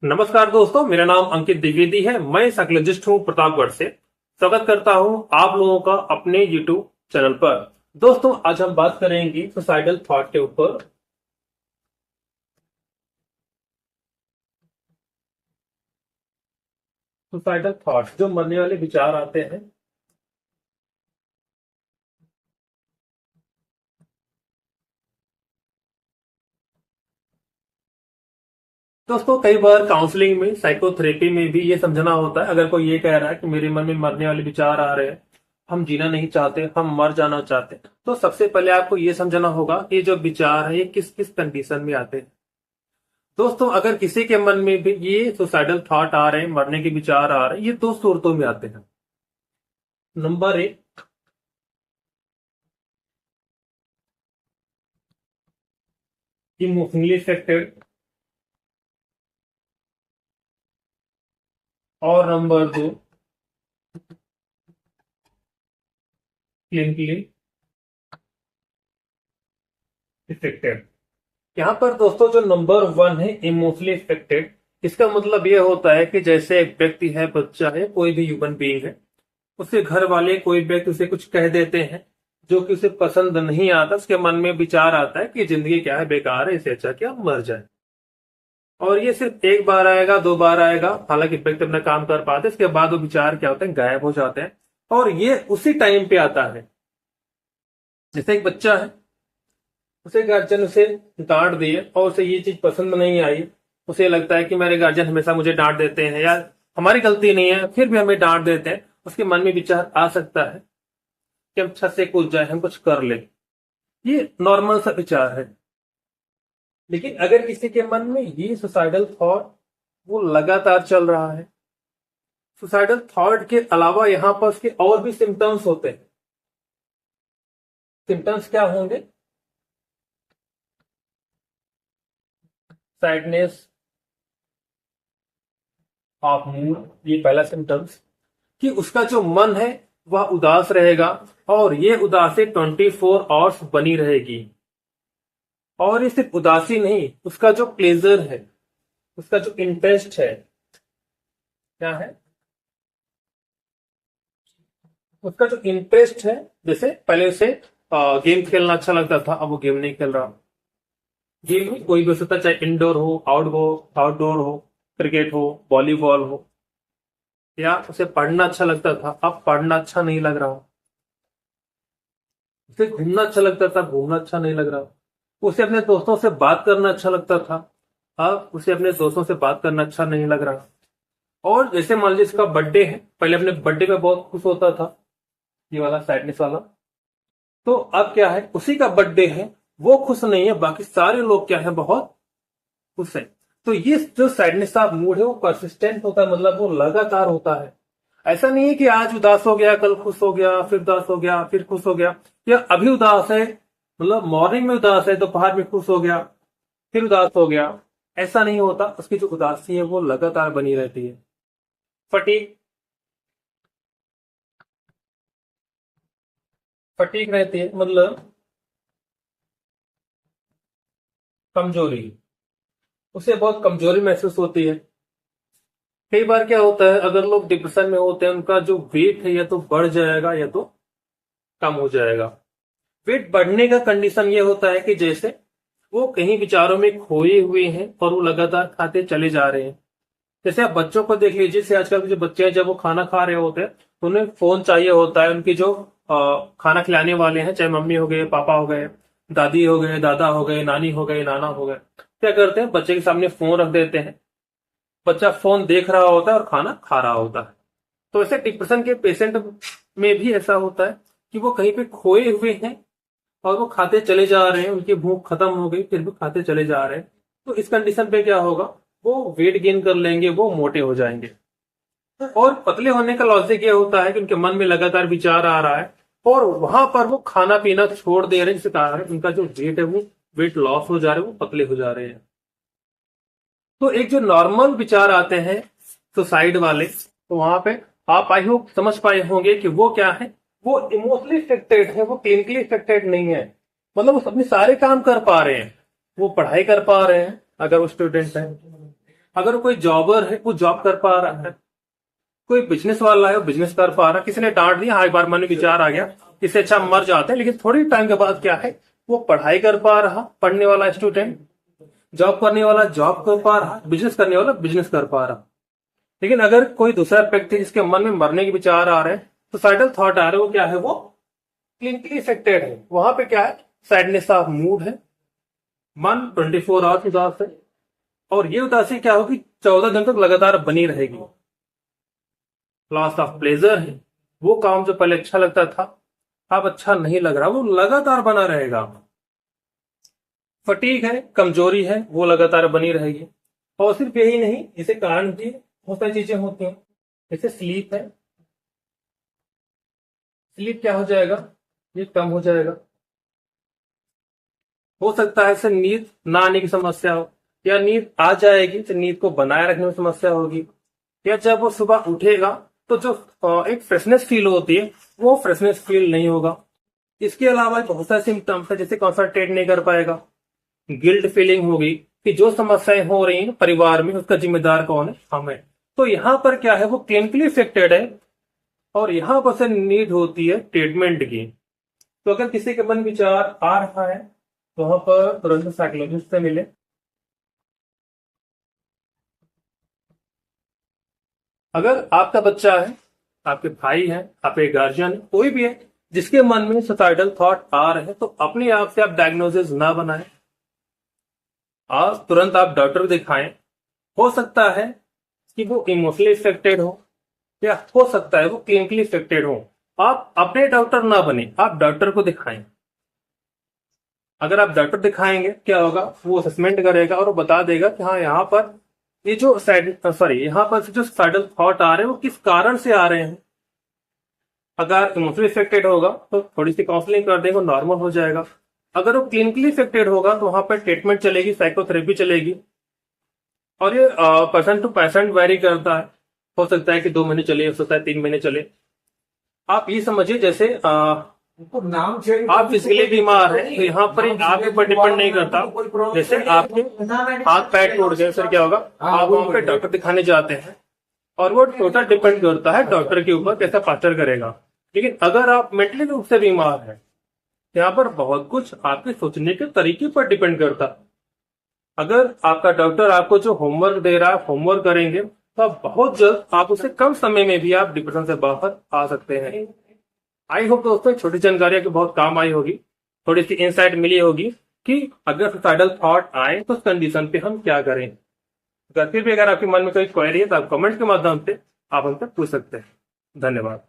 नमस्कार दोस्तों, मेरा नाम अंकित द्विवेदी है। मैं साइकोलॉजिस्ट हूं प्रतापगढ़ से। स्वागत करता हूं आप लोगों का अपने यूट्यूब चैनल पर। दोस्तों, आज हम बात करेंगे सुसाइडल थॉट के ऊपर। सुसाइडल थॉट जो मरने वाले विचार आते हैं। दोस्तों, कई बार काउंसलिंग में, साइकोथेरेपी में भी ये समझना होता है। अगर कोई ये कह रहा है कि मेरे मन में मरने वाले विचार आ रहे हैं, हम जीना नहीं चाहते, हम मर जाना चाहते हैं, तो सबसे पहले आपको ये समझना होगा कि ये जो विचार है ये किस किस कंडीशन में आते हैं। दोस्तों, अगर किसी के मन में भी ये सुसाइडल थॉट आ रहे हैं, मरने के विचार आ रहे हैं, ये दो सूरतों में आते हैं। नंबर एक, इमोशनली अफेक्टेड, और नंबर दो, क्लिनिकली इफेक्टेड। यहाँ पर दोस्तों जो नंबर वन है, इमोशनली अफेक्टेड, इसका मतलब ये होता है कि जैसे एक व्यक्ति है, बच्चा है, कोई भी ह्यूमन बीइंग है, उसके घर वाले कोई व्यक्ति उसे कुछ कह देते हैं जो कि उसे पसंद नहीं आता। उसके मन में विचार आता है कि जिंदगी क्या है, बेकार है, इससे अच्छा क्या मर जाए। और ये सिर्फ एक बार आएगा, दो बार आएगा, हालांकि व्यक्ति अपना काम कर पाते, इसके बाद वो विचार क्या होते हैं, गायब हो जाते हैं। और ये उसी टाइम पे आता है। जैसे एक बच्चा है, उसे गार्जियन उसे डांट दिए और उसे ये चीज पसंद नहीं आई। उसे लगता है कि मेरे गार्जियन हमेशा मुझे डांट देते हैं, या हमारी गलती नहीं है फिर भी हमें डांट देते हैं। उसके मन में विचार आ सकता है कि हम छत से कूद जाए, हम कुछ कर ले। ये नॉर्मल सा विचार है। लेकिन अगर किसी के मन में ये सुसाइडल थॉट वो लगातार चल रहा है, सुसाइडल थॉट के अलावा यहां पर उसके और भी सिम्टम्स होते हैं। सिम्टम्स क्या होंगे? सैडनेस ऑफ मूड, ये पहला सिम्टम्स, कि उसका जो मन है वह उदास रहेगा, और ये उदासी 24 आवर्स बनी रहेगी। और ये सिर्फ उदासी नहीं, उसका जो प्लेजर है, उसका जो इंटरेस्ट है, क्या है उसका जो इंटरेस्ट है। जैसे पहले उसे गेम खेलना अच्छा लगता था, अब वो गेम नहीं खेल रहा। गेम में कोई भी हो सकता है, चाहे इंडोर हो, आउटडोर हो, क्रिकेट हो, वॉलीबॉल हो। या उसे पढ़ना अच्छा लगता था, अब पढ़ना अच्छा नहीं लग रहा। उसे घूमना अच्छा लगता था, घूमना अच्छा नहीं लग रहा। उसे अपने दोस्तों से बात करना अच्छा लगता था, अब उसे अपने दोस्तों से बात करना अच्छा नहीं लग रहा। और जैसे मान लीजिए इसका बर्थडे है, पहले अपने बर्थडे पे बहुत खुश होता था, ये वाला सैडनेस वाला। तो अब क्या है, उसी का बर्थडे है, वो खुश नहीं है, बाकी सारे लोग क्या है, बहुत खुश है। तो ये जो सैडनेस का मूड है वो परसिस्टेंट होता है, मतलब वो लगातार होता है। ऐसा नहीं है कि आज उदास हो गया, कल खुश हो गया, फिर उदास हो गया, फिर खुश हो गया, या अभी उदास है, मतलब मॉर्निंग में उदास है, दोपहर में खुश हो गया, फिर उदास हो गया। ऐसा नहीं होता। उसकी जो उदासी है वो लगातार बनी रहती है। फटीक, फटीक रहती है, मतलब कमजोरी। उसे बहुत कमजोरी महसूस होती है। कई बार क्या होता है, अगर लोग डिप्रेशन में होते हैं, उनका जो वेट है या तो बढ़ जाएगा या तो कम हो जाएगा। वेट बढ़ने का कंडीशन ये होता है कि जैसे वो कहीं विचारों में खोए हुए हैं और वो लगातार खाते चले जा रहे हैं। जैसे आप बच्चों को देख लीजिए, जैसे आजकल के जो बच्चे हैं, जब वो खाना खा रहे होते हैं तो उन्हें फोन चाहिए होता है। उनकी जो खाना खिलाने वाले हैं, चाहे मम्मी हो गए, पापा हो गए, दादी हो गए, दादा हो गए, नानी हो गए, नाना हो गए, क्या करते हैं, बच्चे के सामने फोन रख देते हैं। बच्चा फोन देख रहा होता है और खाना खा रहा होता है। तो ऐसे डिप्रेशन के पेशेंट में भी ऐसा होता है कि वो कहीं पे खोए हुए हैं और वो खाते चले जा रहे हैं। उनकी भूख खत्म हो गई फिर भी खाते चले जा रहे हैं। तो इस कंडीशन पे क्या होगा, वो वेट गेन कर लेंगे, वो मोटे हो जाएंगे। और पतले होने का लॉजिक ये होता है कि उनके मन में लगातार विचार आ रहा है और वहां पर वो खाना पीना छोड़ दे रहे हैं, जिसके कारण उनका जो वेट है वो वेट लॉस हो जा रहे हैं, वो पतले हो जा रहे हैं। तो एक जो नॉर्मल विचार आते हैं सुसाइड वाले, तो वहां पे आप आई होप समझ पाए होंगे कि वो क्या है। वो इमोशनली अफेक्टेड है, वो क्लिनिकली अफेक्टेड नहीं है। मतलब वो अपने सारे काम कर पा रहे हैं, वो पढ़ाई कर पा रहे हैं अगर वो स्टूडेंट है, अगर कोई जॉबर है वो जॉब कर पा रहा है, कोई बिजनेस वाला है वो बिजनेस कर पा रहा है, किसी ने डांट दिया, हाँ एक बार मन में विचार आ गया इससे अच्छा मर जाते हैं, लेकिन थोड़ी टाइम के बाद क्या है वो पढ़ाई कर पा रहा, पढ़ने वाला स्टूडेंट, जॉब करने वाला जॉब कर पा रहा, बिजनेस करने वाला बिजनेस कर पा रहा। लेकिन अगर कोई दूसरा व्यक्ति जिसके मन में मरने के विचार आ रहे हैं, सुसाइडल थॉट आ रहे हैं, वो क्या है, वो क्लिनिकली इफेक्टेड है। वहां पे क्या है, सैडनेस ऑफ मूड है, मन 24 आवर्स उदास है, और ये उदासी क्या होगी 14 दिन तक लगातार बनी रहेगी। लॉस ऑफ प्लेजर है, वो काम जो पहले अच्छा लगता था अब अच्छा नहीं लग रहा, वो लगातार बना रहेगा। फटीग है, कमजोरी है, वो लगातार बनी रहेगी। और सिर्फ यही नहीं, इसे कारण भी बहुत सारी चीजें होती हैं, जैसे स्लीप है, स्लीप क्या हो जाएगा, ये कम हो जाएगा। हो सकता है इससे नींद ना आने की समस्या हो, या नींद आ जाएगी तो नींद को बनाए रखने में समस्या होगी, या जब वो सुबह उठेगा तो जो एक फ्रेशनेस फील होती है वो फ्रेशनेस फील नहीं होगा। इसके अलावा बहुत सारे सिम्टम्स है, जैसे कॉन्सेंट्रेट नहीं कर पाएगा, गिल्ट फीलिंग होगी कि जो समस्याएं हो रही हैं परिवार में उसका जिम्मेदार कौन है, हम है। तो यहाँ पर क्या है, वो क्लिनिकली इफेक्टेड है, और यहाँ पर से नीड होती है ट्रीटमेंट की। तो अगर किसी के मन विचार आ रहा है तो वहां पर तुरंत साइकोलॉजिस्ट से मिले। अगर आपका बच्चा है, आपके भाई है, आपके गार्जियन, कोई भी है जिसके मन में सुसाइडल थॉट आ रहे हैं, तो अपने आप से आप डायग्नोसिस ना बनाएं, और तुरंत आप डॉक्टर को दिखाएं। हो सकता है कि वो इमोशनली इफेक्टेड हो, या हो सकता है वो क्लिनिकली इफेक्टेड हो। आप अपने डॉक्टर ना बने, आप डॉक्टर को दिखाएं। अगर आप डॉक्टर दिखाएंगे क्या होगा, वो असेसमेंट करेगा और वो बता देगा कि हाँ यहाँ पर ये जो यहाँ पर जो सुसाइडल थॉट आ रहे हैं वो किस कारण से आ रहे हैं। अगर इमोशनली इफेक्टेड होगा तो थोड़ी सी काउंसलिंग कर देंगे, नॉर्मल हो जाएगा। अगर वो क्लिनिकली इफेक्टेड होगा तो वहां पर ट्रीटमेंट चलेगी, साइकोथेरेपी चलेगी, और ये पर्सन टू पर्सन वेरी करता है। हो सकता है कि 2 महीने चले, हो सकता है 3 महीने चले। आप ये समझिए जैसे आप फिजिकली बीमार है तो यहाँ पर आपके ऊपर डिपेंड नहीं करता। जैसे आपके हाथ पैर टूट गए, फिर क्या होगा, आप वहां पे डॉक्टर दिखाने जाते हैं, और वो टोटल डिपेंड करता है डॉक्टर के ऊपर कैसा पास्टर करेगा। लेकिन अगर आप मेंटली रूप से बीमार है, यहाँ पर बहुत कुछ आपके सोचने के तरीके पर डिपेंड करता है। अगर आपका डॉक्टर आपको जो होमवर्क दे रहा है होमवर्क करेंगे तो आप बहुत जल्द, आप उसे कम समय में भी आप डिप्रेशन से बाहर आ सकते हैं। आई होप दोस्तों छोटी जानकारी की बहुत काम आई होगी, थोड़ी सी इंसाइट मिली होगी कि अगर सुसाइडल थॉट आए तो उस कंडीशन पे हम क्या करें। अगर फिर भी अगर आपके मन में कोई क्वेरी है तो आप कमेंट के माध्यम से आप हमसे पूछ सकते हैं। धन्यवाद।